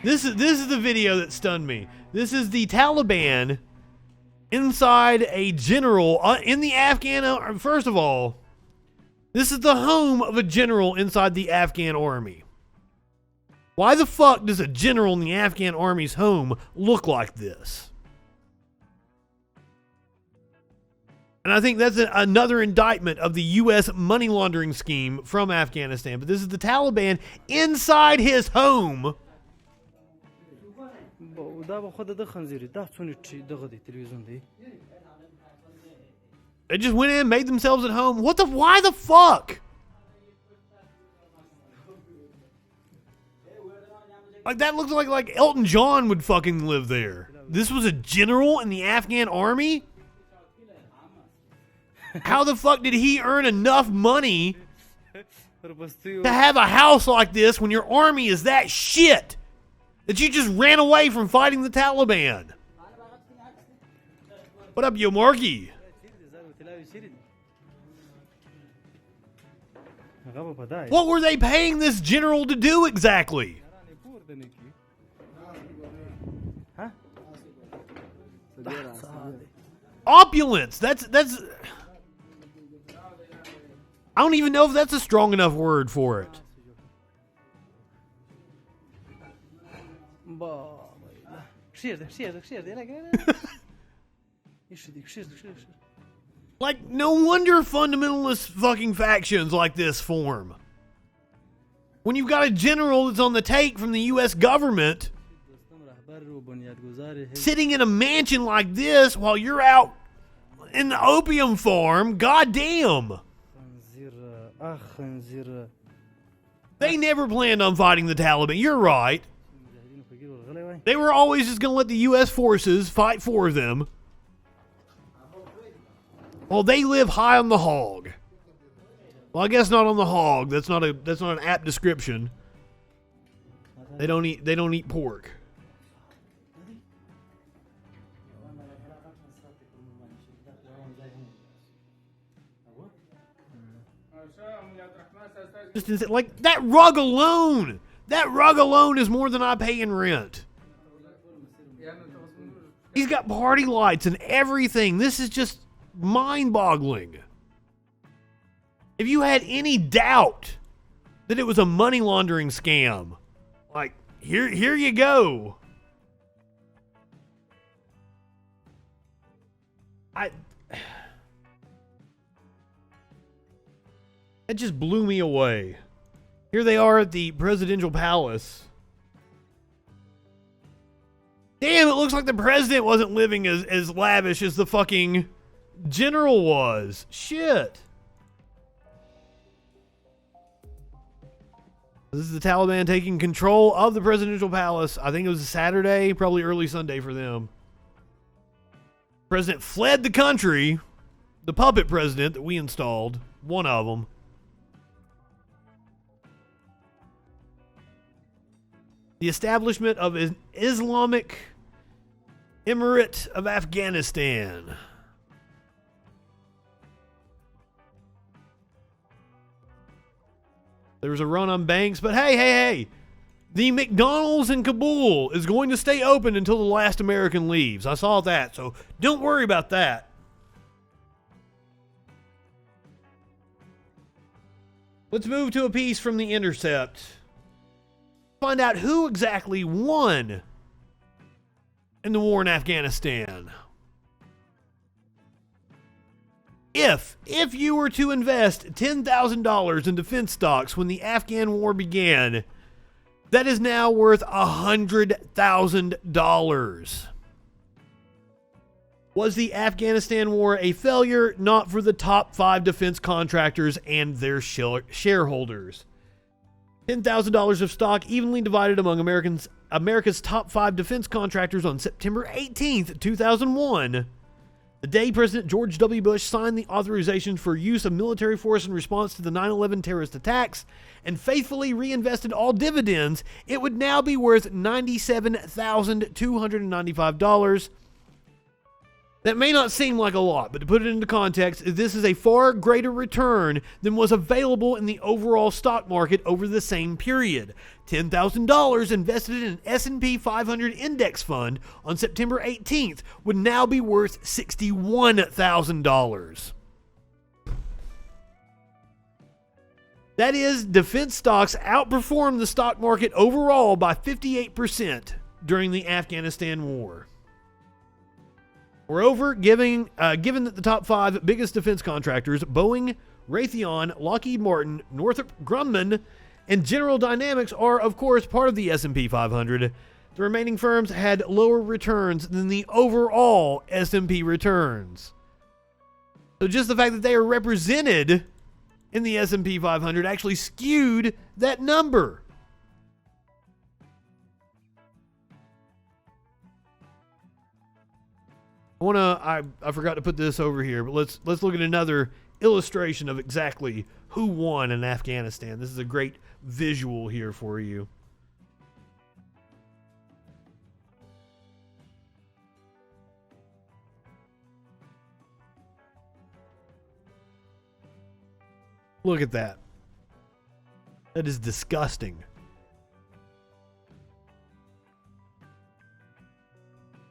This is the video that stunned me. This is the Taliban inside a general in the Afghan. First of all, this is the home of a general inside the Afghan army. Why the fuck does a general in the Afghan army's home look like this? And I think that's another indictment of the U.S. money laundering scheme from Afghanistan. But this is the Taliban inside his home. They just went in, made themselves at home. Why the fuck? Like, that looks like Elton John would fucking live there. This was a general in the Afghan army? How the fuck did he earn enough money to have a house like this when your army is that shit that you just ran away from fighting the Taliban? What up, yo Marky? What were they paying this general to do exactly? Opulence. That's I don't even know if that's a strong enough word for it. Like, no wonder fundamentalist fucking factions like this form. When you've got a general that's on the take from the U.S. government sitting in a mansion like this while you're out in the opium farm, goddamn. They never planned on fighting the Taliban. You're right. They were always just going to let the U.S. forces fight for them. Well, they live high on the hog. Well, I guess not on the hog. That's not an apt description. They don't eat pork. Just like that rug alone is more than I pay in rent. He's got party lights and everything. This is just mind-boggling. If you had any doubt that it was a money laundering scam, like, here you go. That just blew me away. Here they are at the presidential palace. Damn, it looks like the president wasn't living as lavish as the fucking general was. Shit. This is the Taliban taking control of the presidential palace. I think it was a Saturday, probably early Sunday for them. The president fled the country. The puppet president that we installed, one of them. The establishment of an Islamic Emirate of Afghanistan. There was a run on banks, but hey. The McDonald's in Kabul is going to stay open until the last American leaves. I saw that, so don't worry about that. Let's move to a piece from The Intercept. Find out who exactly won in the war in Afghanistan. If you were to invest $10,000 in defense stocks when the Afghan war began, that is now worth $100,000. Was the Afghanistan war a failure? Not for the top 5 defense contractors and their shareholders. $10,000 of stock evenly divided among America's top 5 defense contractors on September 18th, 2001. The day President George W. Bush signed the authorization for use of military force in response to the 9/11 terrorist attacks and faithfully reinvested all dividends, it would now be worth $97,295. That may not seem like a lot, but to put it into context, this is a far greater return than was available in the overall stock market over the same period. $10,000 invested in an S&P 500 index fund on September 18th would now be worth $61,000. That is, defense stocks outperformed the stock market overall by 58% during the Afghanistan war. Moreover, given that the top 5 biggest defense contractors, Boeing, Raytheon, Lockheed Martin, Northrop Grumman, and General Dynamics are, of course, part of the S&P 500, the remaining firms had lower returns than the overall S&P returns. So just the fact that they are represented in the S&P 500 actually skewed that number. I forgot to put this over here, but let's look at another illustration of exactly who won in Afghanistan. This is a great visual here for you. Look at that. That is disgusting.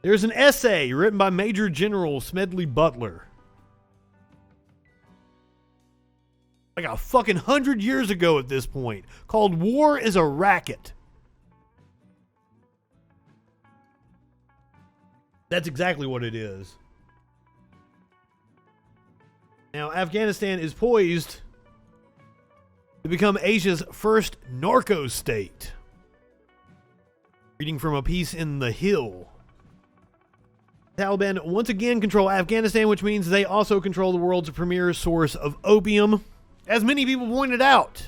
There's an essay written by Major General Smedley Butler, like a fucking 100 years ago at this point, called War is a Racket. That's exactly what it is. Now, Afghanistan is poised to become Asia's first narco state. Reading from a piece in The Hill. Taliban once again control Afghanistan, which means they also control the world's premier source of opium. As many people pointed out,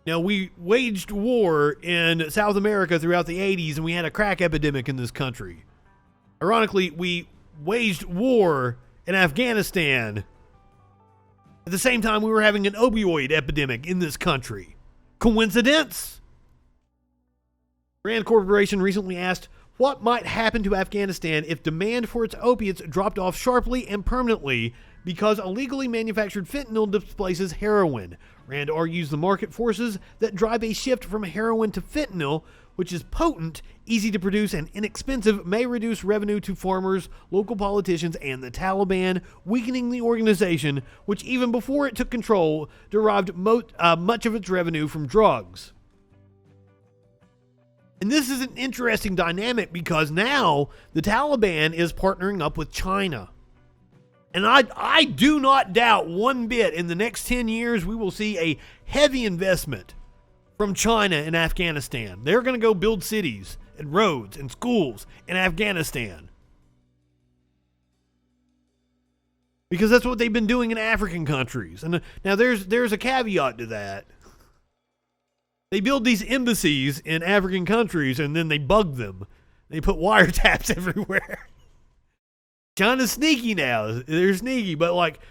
now we waged war in South America throughout the 80s, and we had a crack epidemic in this country. Ironically, we waged war in Afghanistan at the same time we were having an opioid epidemic in this country. Coincidence? Rand Corporation recently asked, what might happen to Afghanistan if demand for its opiates dropped off sharply and permanently because illegally manufactured fentanyl displaces heroin? Rand argues the market forces that drive a shift from heroin to fentanyl, which is potent, easy to produce, and inexpensive, may reduce revenue to farmers, local politicians, and the Taliban, weakening the organization, which even before it took control, derived much of its revenue from drugs. And this is an interesting dynamic because now the Taliban is partnering up with China. And I do not doubt one bit in the next 10 years we will see a heavy investment from China in Afghanistan. They're going to go build cities and roads and schools in Afghanistan. Because that's what they've been doing in African countries. And now there's a caveat to that. They build these embassies in African countries and then they bug them. They put wiretaps everywhere. China's sneaky now. They're sneaky, but like,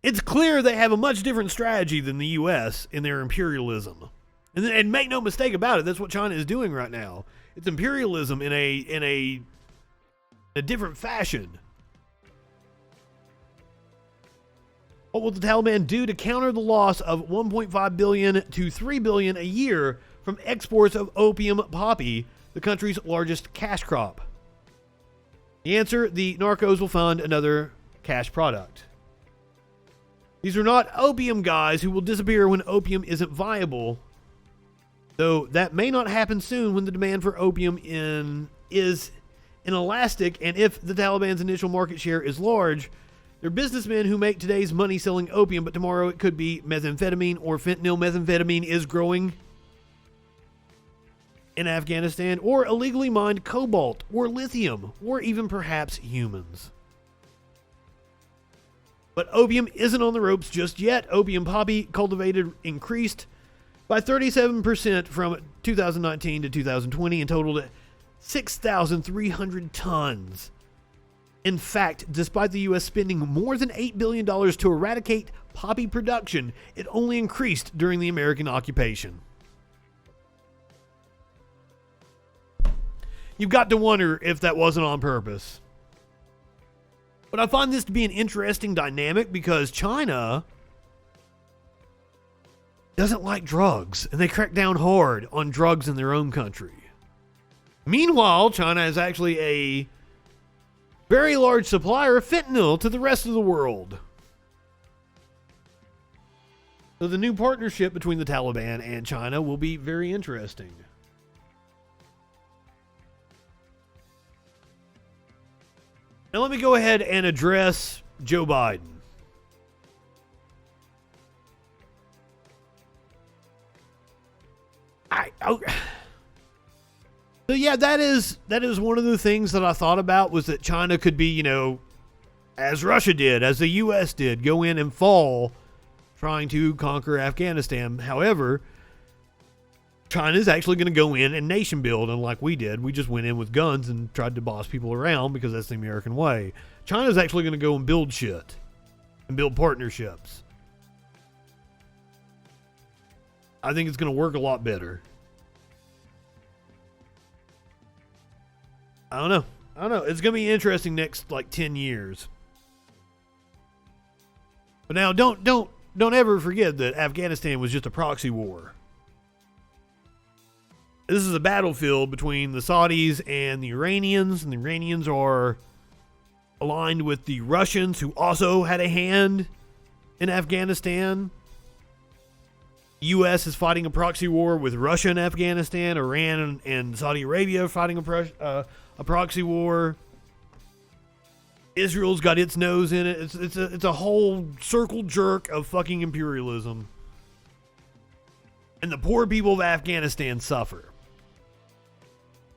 it's clear they have a much different strategy than the U.S. in their imperialism. And make no mistake about it, that's what China is doing right now. It's imperialism in a different fashion. What will the Taliban do to counter the loss of $1.5 billion to $3 billion a year from exports of opium poppy, the country's largest cash crop? The answer, the narcos will fund another cash product. These are not opium guys who will disappear when opium isn't viable, though that may not happen soon when the demand for opium is inelastic, and if the Taliban's initial market share is large. They're businessmen who make today's money selling opium, but tomorrow it could be methamphetamine or fentanyl. Methamphetamine is growing in Afghanistan, or illegally mined cobalt or lithium, or even perhaps humans. But opium isn't on the ropes just yet. Opium poppy cultivated increased by 37% from 2019 to 2020 and totaled 6,300 tons. In fact, despite the U.S. spending more than $8 billion to eradicate poppy production, it only increased during the American occupation. You've got to wonder if that wasn't on purpose. But I find this to be an interesting dynamic because China doesn't like drugs, and they crack down hard on drugs in their own country. Meanwhile, China is actually a very large supplier of fentanyl to the rest of the world. So the new partnership between the Taliban and China will be very interesting. Now let me go ahead and address Joe Biden. So yeah, that is one of the things that I thought about, was that China could be, as Russia did, as the U.S. did, go in and fall trying to conquer Afghanistan. However, China is actually going to go in and nation build, unlike we did. We just went in with guns and tried to boss people around because that's the American way. China's actually going to go and build shit and build partnerships. I think it's going to work a lot better. I don't know. It's going to be interesting next 10 years. But now don't ever forget that Afghanistan was just a proxy war. This is a battlefield between the Saudis and the Iranians, and the Iranians are aligned with the Russians, who also had a hand in Afghanistan. U.S. is fighting a proxy war with Russia and Afghanistan. Iran and Saudi Arabia are fighting a proxy war. Israel's got its nose in it. It's a whole circle jerk of fucking imperialism. And the poor people of Afghanistan suffer.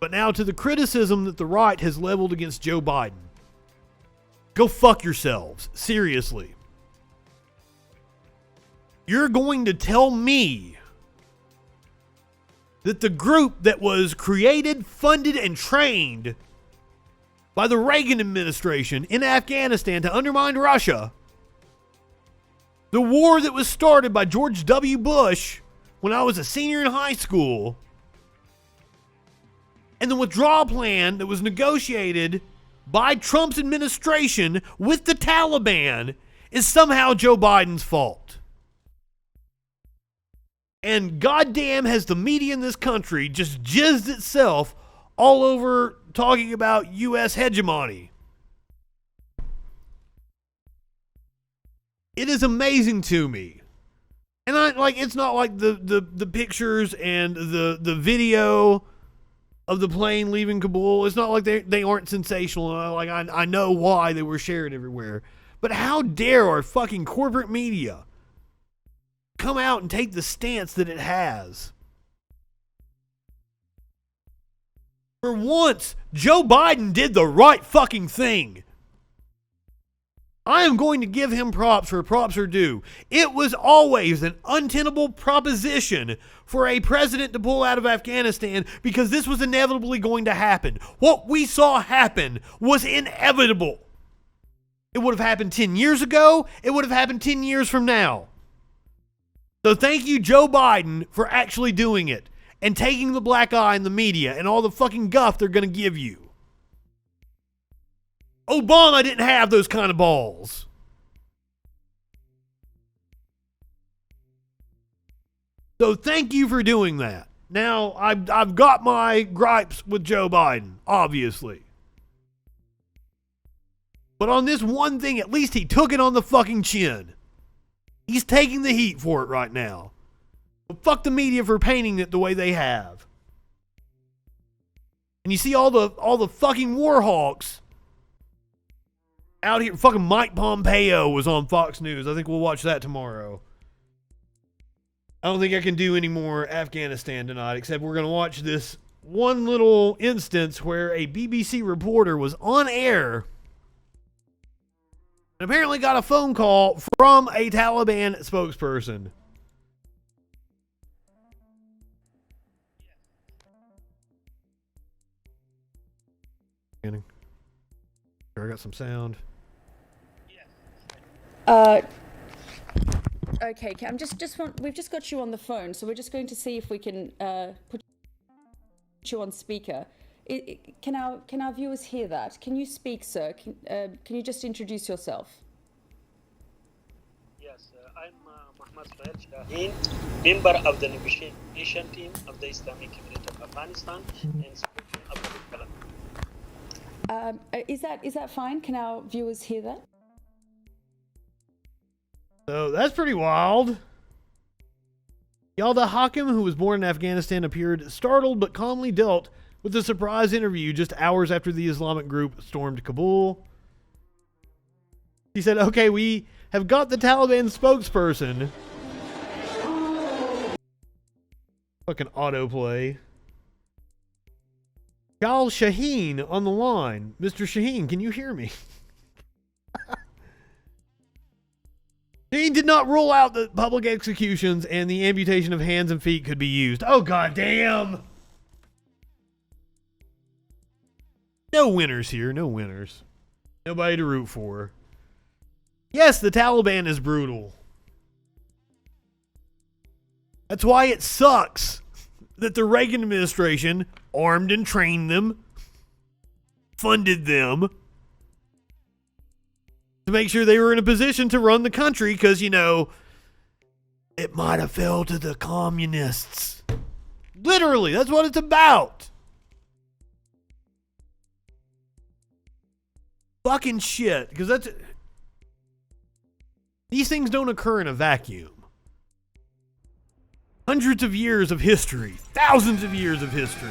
But now to the criticism that the right has leveled against Joe Biden. Go fuck yourselves. Seriously. You're going to tell me that the group that was created, funded, and trained by the Reagan administration in Afghanistan to undermine Russia, the war that was started by George W. Bush when I was a senior in high school, and the withdrawal plan that was negotiated by Trump's administration with the Taliban is somehow Joe Biden's fault. And goddamn has the media in this country just jizzed itself all over talking about U.S. hegemony. It is amazing to me. And it's not like the pictures and the video of the plane leaving Kabul. It's not like they aren't sensational. I know why they were shared everywhere. But how dare our fucking corporate media come out and take the stance that it has? For once, Joe Biden did the right fucking thing. I am going to give him props where props are due. It was always an untenable proposition for a president to pull out of Afghanistan because this was inevitably going to happen. What we saw happen was inevitable. It would have happened 10 years ago. It would have happened 10 years from now. So thank you, Joe Biden, for actually doing it and taking the black eye in the media and all the fucking guff they're going to give you. Obama didn't have those kind of balls. So thank you for doing that. Now, I've got my gripes with Joe Biden, obviously. But on this one thing, at least he took it on the fucking chin. He's taking the heat for it right now. But fuck the media for painting it the way they have. And you see all the fucking war hawks out here. Fucking Mike Pompeo was on Fox News. I think we'll watch that tomorrow. I don't think I can do any more Afghanistan tonight, except we're going to watch this one little instance where a BBC reporter was on air and apparently got a phone call from a Taliban spokesperson. Sure, I got some sound. Okay, we've just got you on the phone, so we're just going to see if we can put you on speaker. Can our viewers hear that? Can you speak, sir? Can you just introduce yourself? Yes, I'm Mohammad Shaheen, member of the negotiation team of the Islamic Emirate of Afghanistan and speaking of the Taliban. Is that fine? Can our viewers hear that? So that's pretty wild. Yalda Hakim, who was born in Afghanistan, appeared startled but calmly dealt with a surprise interview just hours after the Islamic group stormed Kabul. She said, okay, we have got the Taliban spokesperson. Fucking autoplay. Shal Shaheen on the line. Mr. Shaheen, can you hear me? He did not rule out that public executions and the amputation of hands and feet could be used. Oh, goddamn. No winners here. No winners. Nobody to root for. Yes, the Taliban is brutal. That's why it sucks that the Reagan administration armed and trained them, funded them, to make sure they were in a position to run the country because, you know, it might have fell to the communists. Literally, that's what it's about. Fucking shit. Because that's... These things don't occur in a vacuum. Hundreds of years of history. Thousands of years of history.